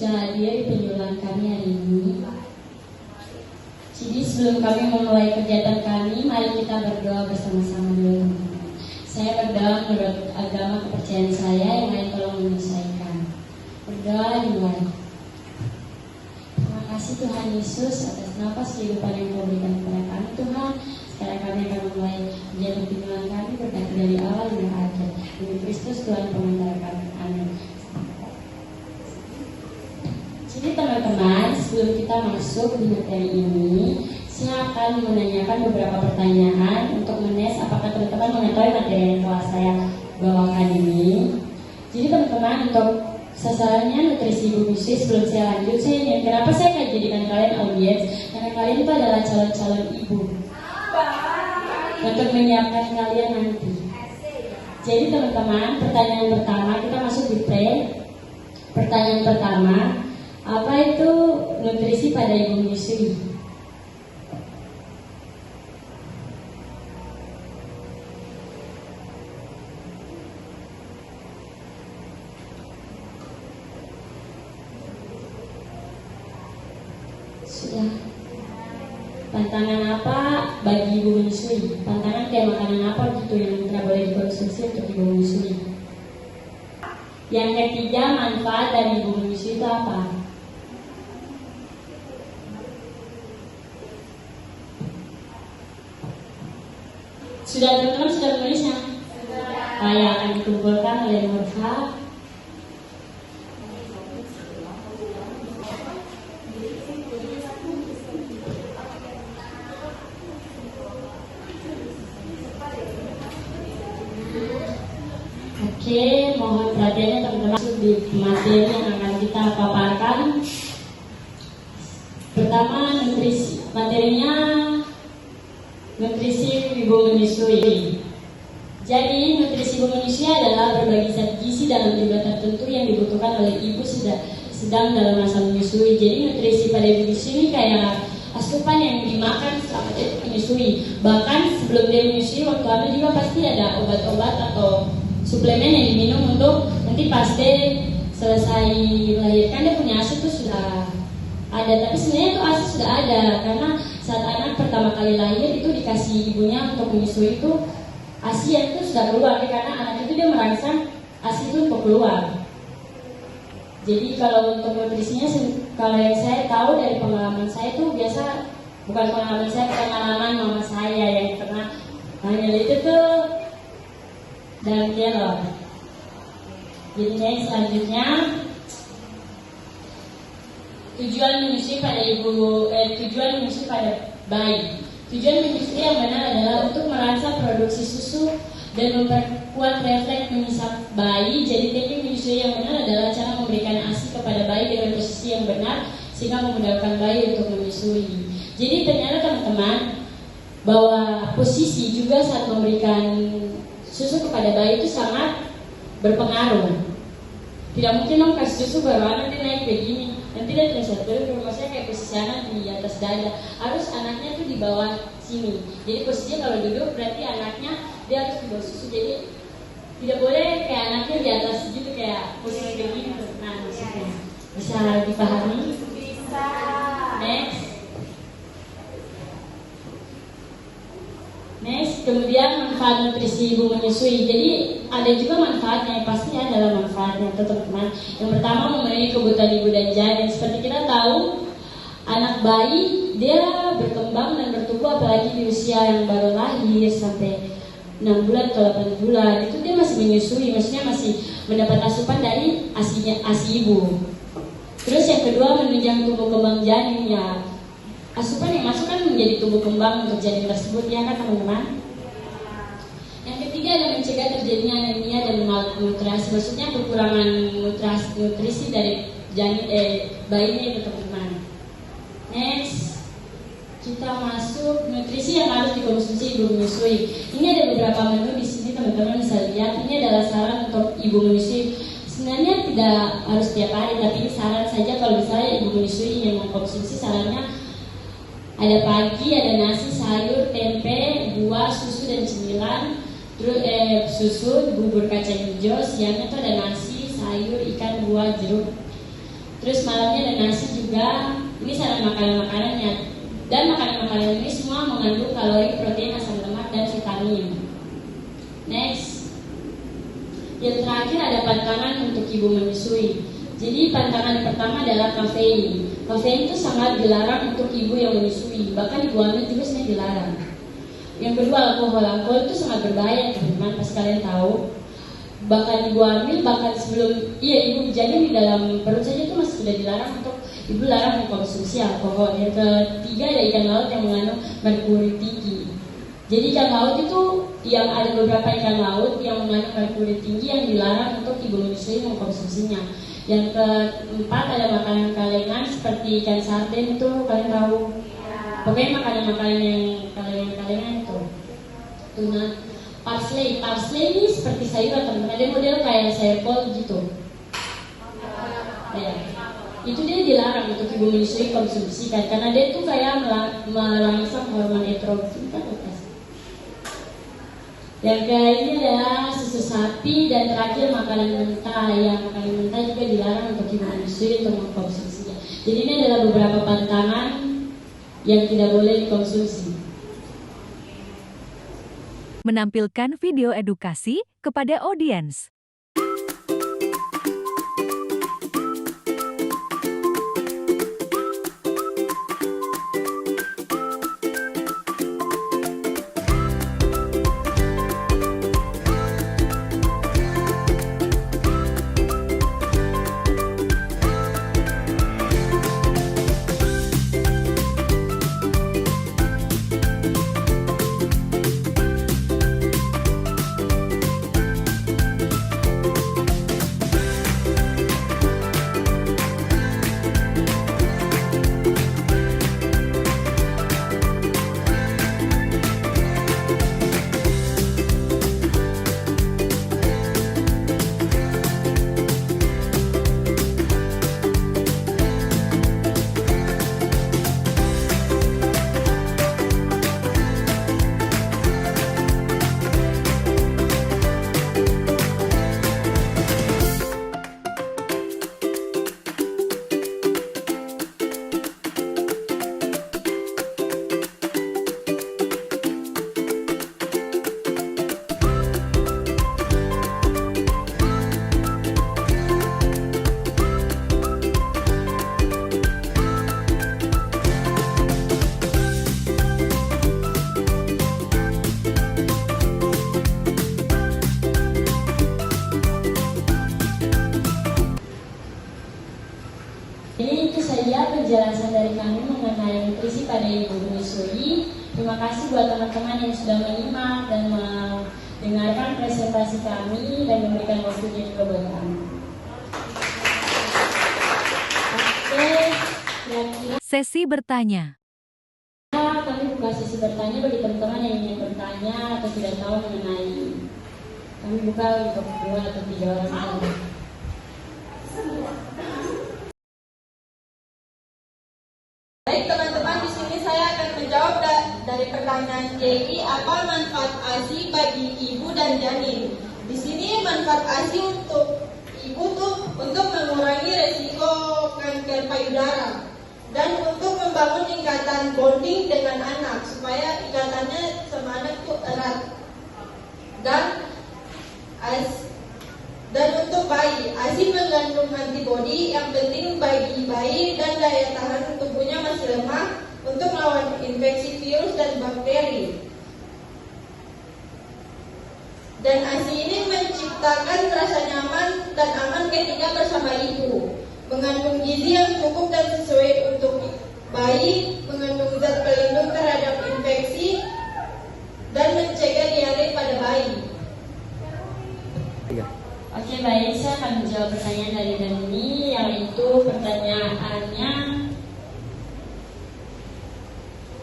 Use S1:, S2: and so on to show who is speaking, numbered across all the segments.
S1: sudah hadir di penjualan kami hari ini. Jadi sebelum kami memulai kegiatan kami, mari kita berdoa bersama-sama dulu, teman-teman. Saya berdoa menurut agama kepercayaan saya, yang lain tolong menyelesaikan. Berdoa dimulai. Terima kasih Tuhan Yesus atas nafas kehidupan yang Kau berikan kepada kami, Tuhan. Sekarang kami akan memulai kegiatan penjualan kami berkati dari awal hingga akhir. Demi Kristus Tuhan pengendara kami. Amin. Jadi teman-teman, sebelum kita masuk di materi ini, saya akan menanyakan beberapa pertanyaan untuk menes apakah teman-teman mengetahui materi yang telah saya bawakan ini. Jadi teman-teman, untuk sasarannya nutrisi ibu menyusui, sebelum saya lanjut, saya ingin kenapa saya akan jadikan kalian audiens, karena kalian itu adalah calon-calon ibu untuk menyiapkan kalian nanti. Jadi teman-teman, pertanyaan pertama, kita masuk di pre. Pertanyaan pertama, apa itu nutrisi pada ibu menyusui? Sudah. Tantangan apa bagi ibu menyusui? Tantangan kayak makanan apa gitu yang tidak boleh dikonsumsi untuk ibu menyusui? Yang ketiga, manfaat dari ibu menyusui itu apa? Sudah teman-teman sudah menulisnya? Yang akan dikumpulkan oleh Murfa. Oke, mohon perhatiannya teman-teman di materi yang akan kita paparkan. Pertama, nutrisi. Materinya nutrisi ibu menyusui. Jadi, nutrisi ibu menyusui adalah berbagi zat gizi dalam jumlah tertentu yang dibutuhkan oleh ibu sedang dalam masa menyusui. Jadi, nutrisi pada ibu menyusui ini kayak asupan yang dimakan selama dia menyusui. Bahkan sebelum dia menyusui, waktu hamil juga pasti ada obat-obat atau suplemen yang diminum untuk nanti pasti selesai melahirkan dia punya ASI itu sudah ada. Tapi sebenarnya itu ASI sudah ada karena saat anak pertama kali lahir itu dikasih ibunya untuk menyusui itu ASI yang itu sudah keluar karena anak itu dia merangsang ASI itu untuk keluar. Jadi kalau untuk nutrisinya, kalau yang saya tahu dari pengalaman saya itu biasa, bukan pengalaman saya, pengalaman mama saya yang pernah hamil itu tuh dan kelor. Jadi next selanjutnya, tujuan menyusui pada tujuan menyusui pada bayi. Tujuan menyusui yang benar adalah untuk merangsang produksi susu dan memperkuat refleks menyesap bayi. Jadi teknik menyusui yang benar adalah cara memberikan ASI kepada bayi dengan posisi yang benar sehingga memudahkan bayi untuk menyusui. Jadi ternyata teman-teman bahwa posisi juga saat memberikan susu kepada bayi itu sangat berpengaruh. Tidak mungkin dong kasih susu baru anak dia naik begini. Nanti dia terus maksudnya kayak posisi anak di atas dada. Harus anaknya tuh di bawah sini. Jadi posisinya kalau duduk berarti anaknya dia harus di bawah susu. Jadi tidak boleh kayak anaknya di atas gitu kayak posisi begini. Nah maksudnya bisa dipahami? Bisa. Next, kemudian manfaat nutrisi ibu menyusui. Jadi ada juga manfaatnya, pasti adalah manfaatnya teman-teman. Yang pertama memenuhi kebutuhan ibu dan janin. Seperti kita tahu, anak bayi dia berkembang dan bertumbuh apalagi di usia yang baru lahir sampai 6 bulan atau 8 bulan itu dia masih menyusui, maksudnya masih mendapat asupan dari ASI ibu. Terus yang kedua menunjang tumbuh kembang janin ya. Asupan yang masuk kan menjadi tumbuh kembang untuk janin tersebut ya kan teman-teman. Yang ketiga adalah mencegah terjadinya anemia dan malnutrisi, maksudnya kekurangan nutrisi dari janin bayinya itu teman-teman. Next, kita masuk nutrisi yang harus dikonsumsi ibu menyusui. Ini ada beberapa menu di sini teman-teman bisa lihat. Ini adalah saran untuk ibu menyusui. Sebenarnya tidak harus setiap hari, tapi ini saran saja kalau misalnya ibu menyusui yang mengkonsumsi sarannya. Ada pagi, ada nasi, sayur, tempe, buah, susu dan cemilan. Terus susu, bubur kacang hijau. Siangnya tuh ada nasi, sayur, ikan, buah, jeruk. Terus malamnya ada nasi juga. Ini syarat makanan-makanannya. Dan makanan-makanan ini semua mengandung kalori, protein, asam lemak, dan vitamin. Next. Yang terakhir ada pantangan untuk ibu menyusui. Jadi pantangan pertama adalah kafein. Kafein itu sangat dilarang untuk ibu yang menyusui. Bahkan ibu hamil juga sebenarnya dilarang. Yang kedua alkohol. Alkohol itu sangat berbahaya teman-teman. Pas kalian tahu. Bahkan ibu hamil, bahkan sebelum ibu janin di dalam perut saja itu masih sudah dilarang untuk ibu larang mengkonsumsi alkohol. Yang ketiga ada ikan laut yang mengandung merkuri tinggi. Jadi ikan laut itu yang ada beberapa ikan laut yang mengandung merkuri tinggi yang dilarang untuk ibu menyusui mengkonsumsinya. Yang keempat ada makanan kalengan seperti ikan sarden itu kalian tahu. Pokoknya makanan-makanan yang kalengan itu. Tuna. Parsley ini seperti sayuran teman-teman, dia model kayak sayur kol gitu. Ya. Itu dia dilarang untuk ibu menyusui konsumsi kan, karena dia itu kayak merangsang hormon estrogen kan. Yang kayak ini adalah susu sapi dan terakhir makanan mentah. Yang makanan mentah juga dilarang untuk ibu menyusui untuk mengkonsumsinya. Jadi ini adalah beberapa pantangan yang tidak boleh dikonsumsi.
S2: Menampilkan video edukasi kepada audiens.
S1: Penjelasan dari kami mengenai nutrisi pada ibu menyusui. Terima kasih buat teman-teman yang sudah menyimak dan mendengarkan presentasi kami dan memberikan waktunya juga buat kami. Oke, kira-kira
S2: sesi bertanya.
S1: Kami buka sesi bertanya bagi teman-teman yang ingin bertanya atau tidak tahu mengenai. Kami buka untuk 2 atau 3 orang saja.
S3: Baik teman-teman, di sini saya akan menjawab dari pertanyaan Jeki, apa manfaat ASI bagi ibu dan janin. Di sini manfaat ASI untuk ibu tuh untuk mengurangi resiko kanker payudara dan untuk membangun ikatan bonding dengan anak supaya ikatannya sama anak tuh erat. Dan untuk bayi, ASI mengandung antibodi yang penting bagi bayi dan daya tahan tubuhnya masih lemah untuk melawan infeksi virus dan bakteri. Dan ASI ini menciptakan rasa nyaman dan aman ketika bersama ibu. Mengandung gizi yang cukup dan sesuai untuk bayi, mengandung zat pelindung terhadap infeksi, dan mencegah diare pada bayi.
S1: Oke, baik, saya akan menjawab pertanyaan dari Dani, yaitu pertanyaannya,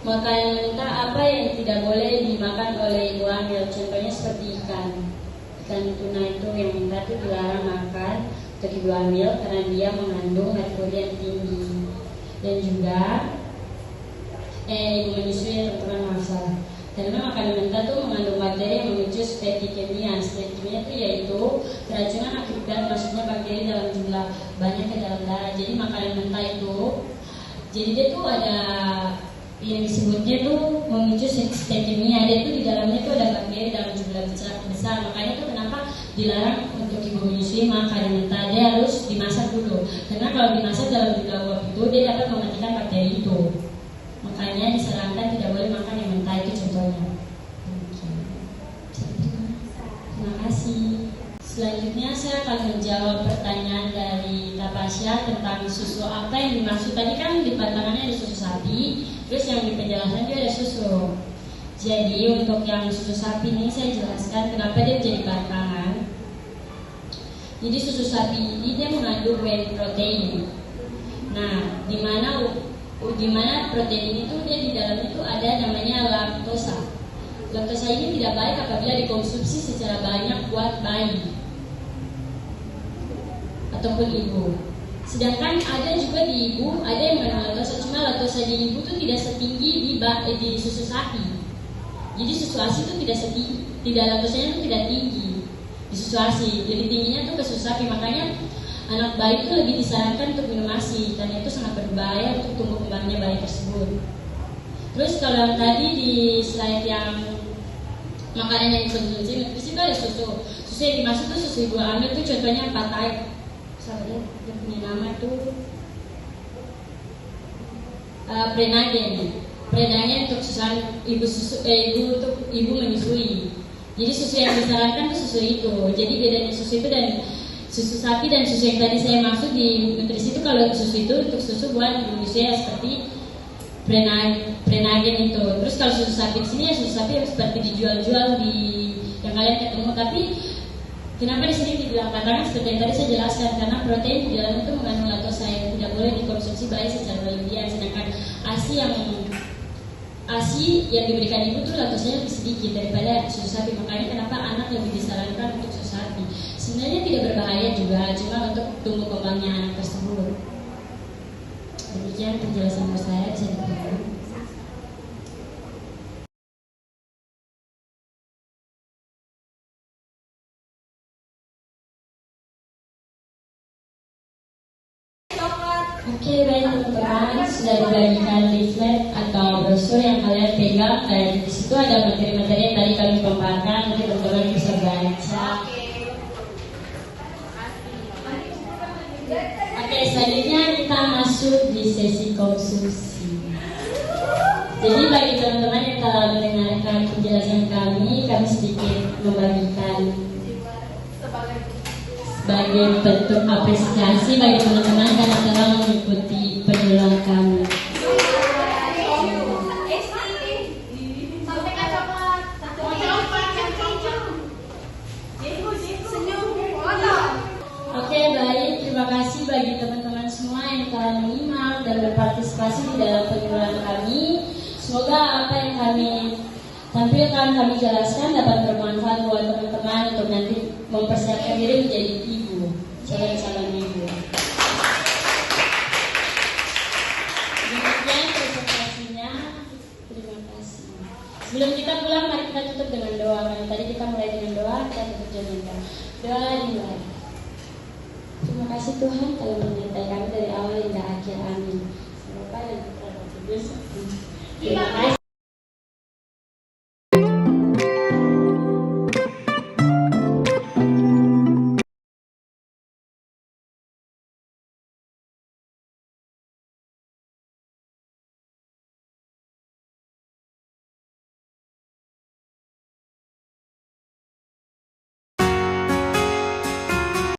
S1: makanan mentah apa yang tidak boleh dimakan oleh ibu hamil? Contohnya seperti ikan tuna itu yang mentah itu dilarang makan untuk ibu hamil karena dia mengandung merkuri yang tinggi. Dan juga ibu menyusui yang teman-teman masalah. Karena makanan mentah itu mengandung bakteri yang memicu seperti kimia. Seperti kimia itu yaitu keracunan akibat masuknya bakteri dalam jumlah banyak ke dalam darah. Jadi makanan mentah itu, jadi dia tuh ada yang disebutnya tuh memicu sistemia. Dia tuh di dalamnya tuh ada bakteri dalam jumlah besar. Makanya tuh kenapa dilarang untuk ibu menyusui makanan mentah. Dia harus dimasak dulu. Karena kalau dimasak dalam jumlah uap itu dia dapat mematikan bakteri itu. Makanya disarankan tidak boleh makan yang mentah, itu contohnya. Terima kasih. Selanjutnya saya akan menjawab pertanyaan dari Tapasya tentang susu apa yang dimaksud. Tadi kan di pantangannya ada susu sapi, terus yang di penjelasan juga ada susu. Jadi untuk yang susu sapi ini saya jelaskan kenapa dia jadi pantangan. Jadi susu sapi ini dia mengandung whey protein. Nah, di mana protein ini tuh dia di dalamnya tuh ada namanya laktosa. Laktosa ini tidak baik apabila dikonsumsi secara banyak buat bayi ataupun ibu. Sedangkan ada juga di ibu, ada yang mengandung laktosa, cuma laktosa di ibu tuh tidak setinggi di susu sapi. Jadi susu ASI itu tidak laktosanya itu tidak tinggi di susu ASI. Jadi tingginya tuh ke susu sapi. Makanya anak bayi itu lebih disarankan untuk minum ASI karena itu sangat berbahaya untuk tumbuh kembangnya bayi tersebut. Terus kalau yang tadi di slide yang makanan yang dikonsumsi nutrisi itu ada susu. Susu yang dimaksud tuh susu ibu hamil tuh contohnya 4 type. Saya dia punya nama tuh Prenagen untuk ibu untuk ibu menyusui. Jadi susu yang disarankan tuh susu itu. Jadi bedanya susu itu dan susu sapi dan susu yang tadi saya maksud di nutrisi itu, kalau susu itu untuk susu buat ibu menyusui ya seperti Prenagen itu. Terus kalau susu sapi di sini ya susu sapi yang seperti dijual-jual di yang kalian ketemu. Tapi kenapa di sini dibilang pantangan seperti yang tadi saya jelaskan, karena protein di dalam itu mengandung laktosa yang tidak boleh dikonsumsi bayi secara berlebihan. Sedangkan ASI yang diberikan ibu tuh laktosanya lebih sedikit daripada susu sapi. Makanya kenapa anak lebih disarankan untuk susu sapi. Sebenarnya tidak berbahaya juga, cuma untuk tumbuh kembangnya anak tersebut. Demikian penjelasan saya, bisa ditunggu. Oke, baik teman-teman, sudah dibagikan leaflet atau brosur yang kalian pegang, dan di situ ada materi-materi yang tadi kami paparkan. Nanti teman-teman bisa baca. Oke, selanjutnya kita masuk di sesi konsumsi. Jadi bagi teman-teman yang telah mendengarkan penjelasan kami sedikit membagikan sebagai bentuk apresiasi bagi teman-teman karena telah mengikuti penjelasan kami. Oke, baik, terima kasih bagi teman-teman semua yang telah menyimak dan berpartisipasi di dalam penjelasan kami. Semoga apa yang kami tampilkan, kami jelaskan dapat bermanfaat buat teman-teman untuk nanti mempersiapkan diri menjadi ibu, calon ibu. Demikian presentasinya. Terima kasih. Sebelum kita pulang, mari kita tutup dengan doa. Tadi kita mulai dengan doa, kita tutup dengan doa dimulai. Terima kasih Tuhan telah menyertai kami dari awal hingga akhir. Amin. Semoga dan Putra dan Kudus. Terima kasih.